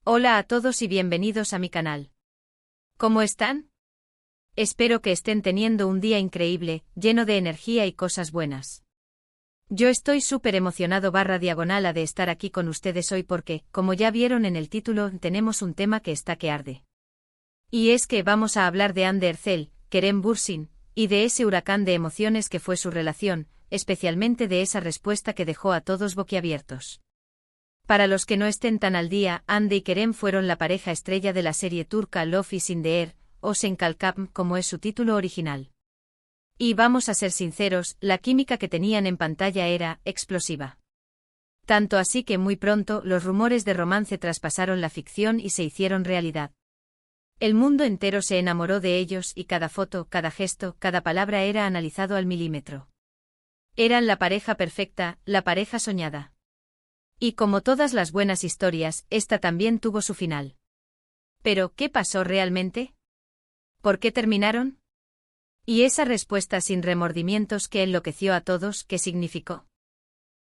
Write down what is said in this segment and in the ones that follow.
Hola a todos y bienvenidos a mi canal. ¿Cómo están? Espero que estén teniendo un día increíble, lleno de energía y cosas buenas. Yo estoy súper emocionado /diagonal de estar aquí con ustedes hoy porque, como ya vieron en el título, tenemos un tema que está que arde. Y es que vamos a hablar de Hande Erçel, Kerem Bürsin, y de ese huracán de emociones que fue su relación, especialmente de esa respuesta que dejó a todos boquiabiertos. Para los que no estén tan al día, Hande y Kerem fueron la pareja estrella de la serie turca Love is in the Air, o Sen Kalkam, como es su título original. Y vamos a ser sinceros, la química que tenían en pantalla era explosiva. Tanto así que muy pronto los rumores de romance traspasaron la ficción y se hicieron realidad. El mundo entero se enamoró de ellos y cada foto, cada gesto, cada palabra era analizado al milímetro. Eran la pareja perfecta, la pareja soñada. Y como todas las buenas historias, esta también tuvo su final. ¿Pero qué pasó realmente? ¿Por qué terminaron? Y esa respuesta sin remordimientos que enloqueció a todos, ¿qué significó?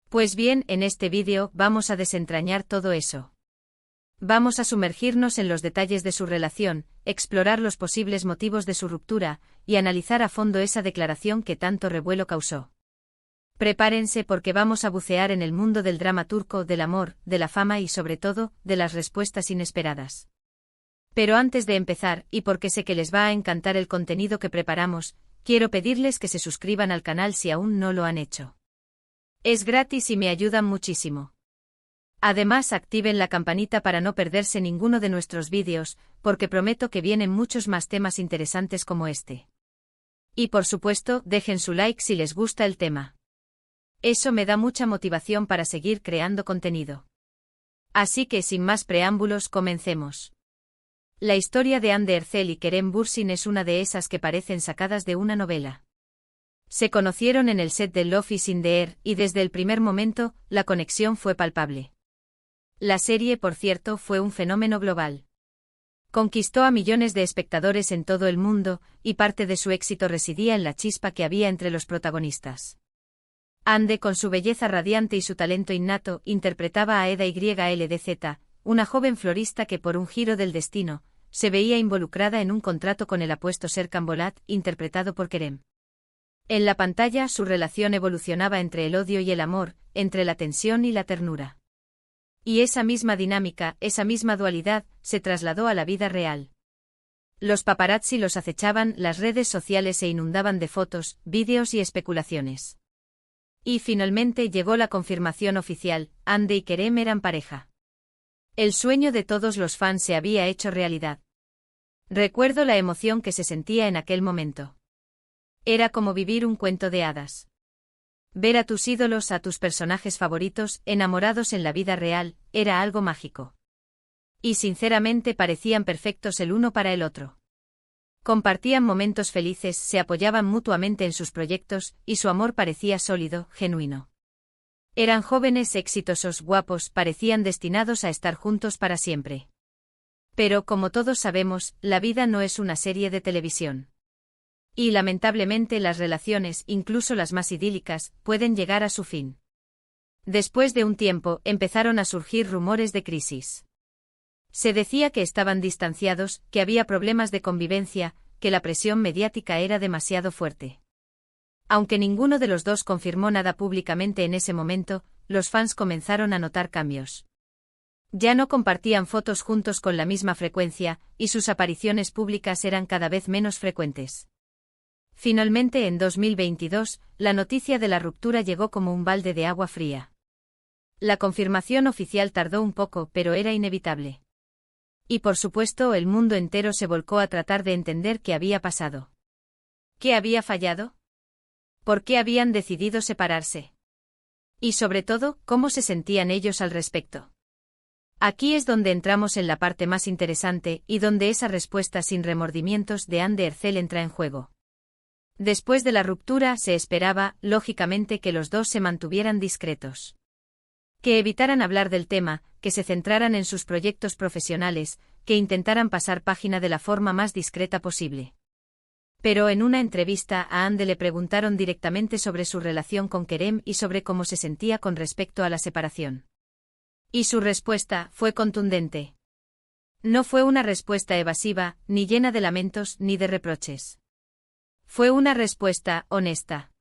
Pues bien, en este vídeo vamos a desentrañar todo eso. Vamos a sumergirnos en los detalles de su relación, explorar los posibles motivos de su ruptura, y analizar a fondo esa declaración que tanto revuelo causó. Prepárense porque vamos a bucear en el mundo del drama turco, del amor, de la fama y sobre todo, de las respuestas inesperadas. Pero antes de empezar, y porque sé que les va a encantar el contenido que preparamos, quiero pedirles que se suscriban al canal si aún no lo han hecho. Es gratis y me ayudan muchísimo. Además, activen la campanita para no perderse ninguno de nuestros vídeos, porque prometo que vienen muchos más temas interesantes como este. Y por supuesto, dejen su like si les gusta el tema. Eso me da mucha motivación para seguir creando contenido. Así que sin más preámbulos, comencemos. La historia de Hande Erçel y Kerem Bürsin es una de esas que parecen sacadas de una novela. Se conocieron en el set de Love is in the Air y desde el primer momento, la conexión fue palpable. La serie, por cierto, fue un fenómeno global. Conquistó a millones de espectadores en todo el mundo, y parte de su éxito residía en la chispa que había entre los protagonistas. Hande, con su belleza radiante y su talento innato, interpretaba a Eda YLDZ, una joven florista que por un giro del destino, se veía involucrada en un contrato con el apuesto Serkan Bolat, interpretado por Kerem. En la pantalla su relación evolucionaba entre el odio y el amor, entre la tensión y la ternura. Y esa misma dinámica, esa misma dualidad, se trasladó a la vida real. Los paparazzi los acechaban, las redes sociales se inundaban de fotos, vídeos y especulaciones. Y finalmente llegó la confirmación oficial, Hande y Kerem eran pareja. El sueño de todos los fans se había hecho realidad. Recuerdo la emoción que se sentía en aquel momento. Era como vivir un cuento de hadas. Ver a tus ídolos, a tus personajes favoritos, enamorados en la vida real, era algo mágico. Y sinceramente parecían perfectos el uno para el otro. Compartían momentos felices, se apoyaban mutuamente en sus proyectos, y su amor parecía sólido, genuino. Eran jóvenes, exitosos, guapos, parecían destinados a estar juntos para siempre. Pero, como todos sabemos, la vida no es una serie de televisión. Y lamentablemente las relaciones, incluso las más idílicas, pueden llegar a su fin. Después de un tiempo, empezaron a surgir rumores de crisis. Se decía que estaban distanciados, que había problemas de convivencia, que la presión mediática era demasiado fuerte. Aunque ninguno de los dos confirmó nada públicamente en ese momento, los fans comenzaron a notar cambios. Ya no compartían fotos juntos con la misma frecuencia, y sus apariciones públicas eran cada vez menos frecuentes. Finalmente, en 2022, la noticia de la ruptura llegó como un balde de agua fría. La confirmación oficial tardó un poco, pero era inevitable. Y por supuesto el mundo entero se volcó a tratar de entender qué había pasado. ¿Qué había fallado? ¿Por qué habían decidido separarse? Y sobre todo, ¿cómo se sentían ellos al respecto? Aquí es donde entramos en la parte más interesante y donde esa respuesta sin remordimientos de Hande Erçel entra en juego. Después de la ruptura se esperaba, lógicamente, que los dos se mantuvieran discretos. Que evitaran hablar del tema, que se centraran en sus proyectos profesionales, que intentaran pasar página de la forma más discreta posible. Pero en una entrevista a Hande le preguntaron directamente sobre su relación con Kerem y sobre cómo se sentía con respecto a la separación. Y su respuesta fue contundente. No fue una respuesta evasiva, ni llena de lamentos ni de reproches. Fue una respuesta honesta.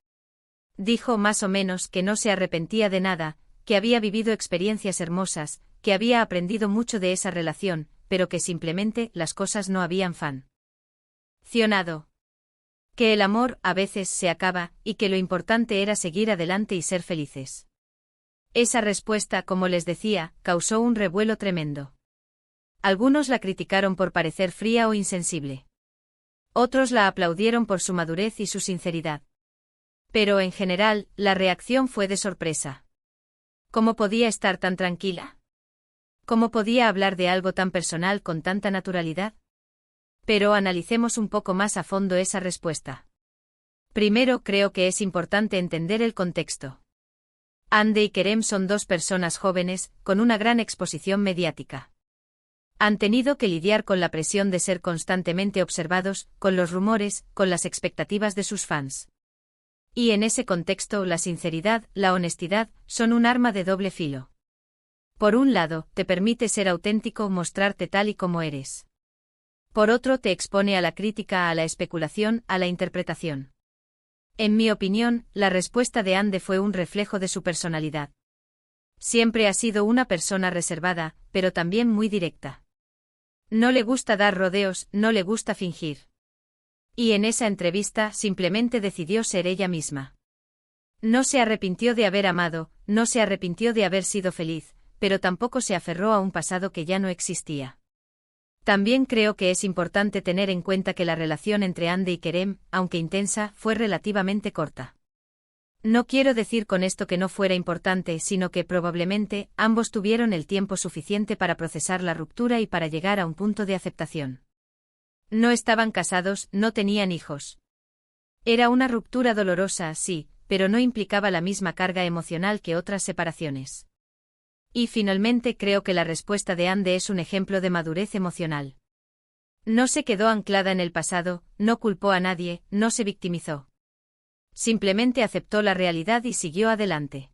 Dijo más o menos que no se arrepentía de nada, que había vivido experiencias hermosas, que había aprendido mucho de esa relación, pero que simplemente las cosas no habían funcionado. Que el amor a veces se acaba, y que lo importante era seguir adelante y ser felices. Esa respuesta, como les decía, causó un revuelo tremendo. Algunos la criticaron por parecer fría o insensible. Otros la aplaudieron por su madurez y su sinceridad. Pero en general, la reacción fue de sorpresa. ¿Cómo podía estar tan tranquila? ¿Cómo podía hablar de algo tan personal con tanta naturalidad? Pero analicemos un poco más a fondo esa respuesta. Primero, creo que es importante entender el contexto. Hande y Kerem son dos personas jóvenes, con una gran exposición mediática. Han tenido que lidiar con la presión de ser constantemente observados, con los rumores, con las expectativas de sus fans. Y en ese contexto, la sinceridad, la honestidad, son un arma de doble filo. Por un lado, te permite ser auténtico, mostrarte tal y como eres. Por otro, te expone a la crítica, a la especulación, a la interpretación. En mi opinión, la respuesta de Hande fue un reflejo de su personalidad. Siempre ha sido una persona reservada, pero también muy directa. No le gusta dar rodeos, no le gusta fingir. Y en esa entrevista simplemente decidió ser ella misma. No se arrepintió de haber amado, no se arrepintió de haber sido feliz, pero tampoco se aferró a un pasado que ya no existía. También creo que es importante tener en cuenta que la relación entre Hande y Kerem, aunque intensa, fue relativamente corta. No quiero decir con esto que no fuera importante, sino que probablemente ambos tuvieron el tiempo suficiente para procesar la ruptura y para llegar a un punto de aceptación. No estaban casados, no tenían hijos. Era una ruptura dolorosa, sí, pero no implicaba la misma carga emocional que otras separaciones. Y finalmente creo que la respuesta de Hande es un ejemplo de madurez emocional. No se quedó anclada en el pasado, no culpó a nadie, no se victimizó. Simplemente aceptó la realidad y siguió adelante.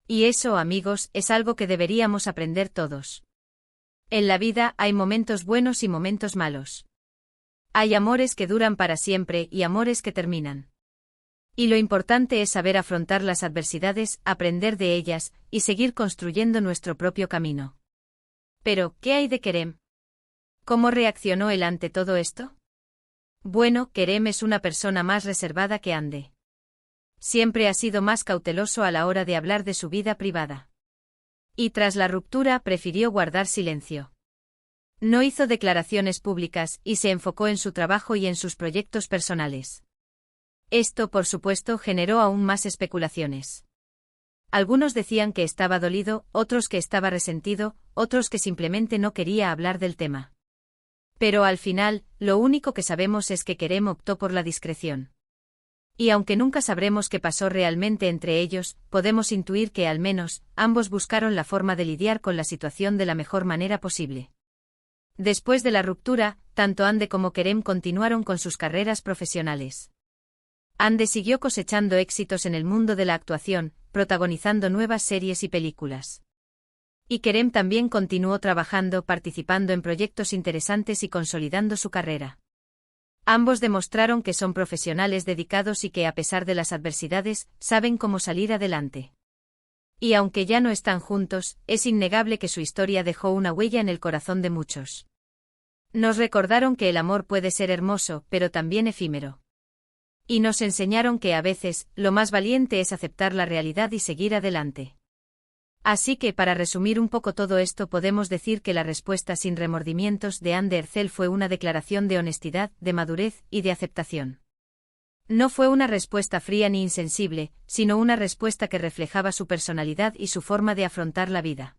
Y eso, amigos, es algo que deberíamos aprender todos. En la vida hay momentos buenos y momentos malos. Hay amores que duran para siempre y amores que terminan. Y lo importante es saber afrontar las adversidades, aprender de ellas, y seguir construyendo nuestro propio camino. Pero, ¿qué hay de Kerem? ¿Cómo reaccionó él ante todo esto? Bueno, Kerem es una persona más reservada que Hande. Siempre ha sido más cauteloso a la hora de hablar de su vida privada. Y tras la ruptura prefirió guardar silencio. No hizo declaraciones públicas y se enfocó en su trabajo y en sus proyectos personales. Esto, por supuesto, generó aún más especulaciones. Algunos decían que estaba dolido, otros que estaba resentido, otros que simplemente no quería hablar del tema. Pero al final, lo único que sabemos es que Kerem optó por la discreción. Y aunque nunca sabremos qué pasó realmente entre ellos, podemos intuir que al menos, ambos buscaron la forma de lidiar con la situación de la mejor manera posible. Después de la ruptura, tanto Hande como Kerem continuaron con sus carreras profesionales. Hande siguió cosechando éxitos en el mundo de la actuación, protagonizando nuevas series y películas. Y Kerem también continuó trabajando, participando en proyectos interesantes y consolidando su carrera. Ambos demostraron que son profesionales dedicados y que a pesar de las adversidades, saben cómo salir adelante. Y aunque ya no están juntos, es innegable que su historia dejó una huella en el corazón de muchos. Nos recordaron que el amor puede ser hermoso, pero también efímero. Y nos enseñaron que a veces, lo más valiente es aceptar la realidad y seguir adelante. Así que para resumir un poco todo esto podemos decir que la respuesta sin remordimientos de Hande Erçel fue una declaración de honestidad, de madurez y de aceptación. No fue una respuesta fría ni insensible, sino una respuesta que reflejaba su personalidad y su forma de afrontar la vida.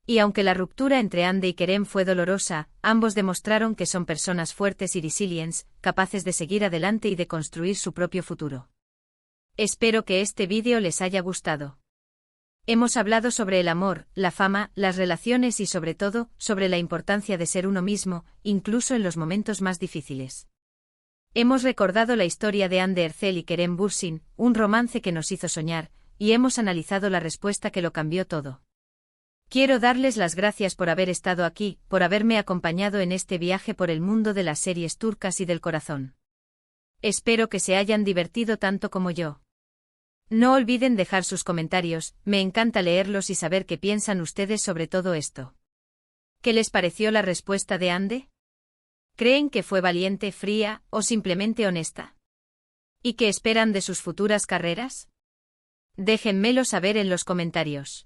Y aunque la ruptura entre Hande y Kerem fue dolorosa, ambos demostraron que son personas fuertes y resilientes, capaces de seguir adelante y de construir su propio futuro. Espero que este vídeo les haya gustado. Hemos hablado sobre el amor, la fama, las relaciones y sobre todo, sobre la importancia de ser uno mismo, incluso en los momentos más difíciles. Hemos recordado la historia de Hande Erçel y Kerem Bürsin, un romance que nos hizo soñar, y hemos analizado la respuesta que lo cambió todo. Quiero darles las gracias por haber estado aquí, por haberme acompañado en este viaje por el mundo de las series turcas y del corazón. Espero que se hayan divertido tanto como yo. No olviden dejar sus comentarios, me encanta leerlos y saber qué piensan ustedes sobre todo esto. ¿Qué les pareció la respuesta de Hande? ¿Creen que fue valiente, fría, o simplemente honesta? ¿Y qué esperan de sus futuras carreras? Déjenmelo saber en los comentarios.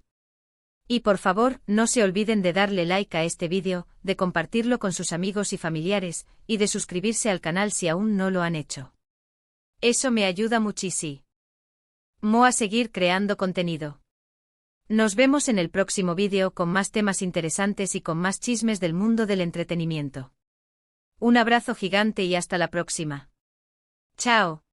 Y por favor, no se olviden de darle like a este vídeo, de compartirlo con sus amigos y familiares, y de suscribirse al canal si aún no lo han hecho. Eso me ayuda muchísimo a seguir creando contenido. Nos vemos en el próximo vídeo con más temas interesantes y con más chismes del mundo del entretenimiento. Un abrazo gigante y hasta la próxima. Chao.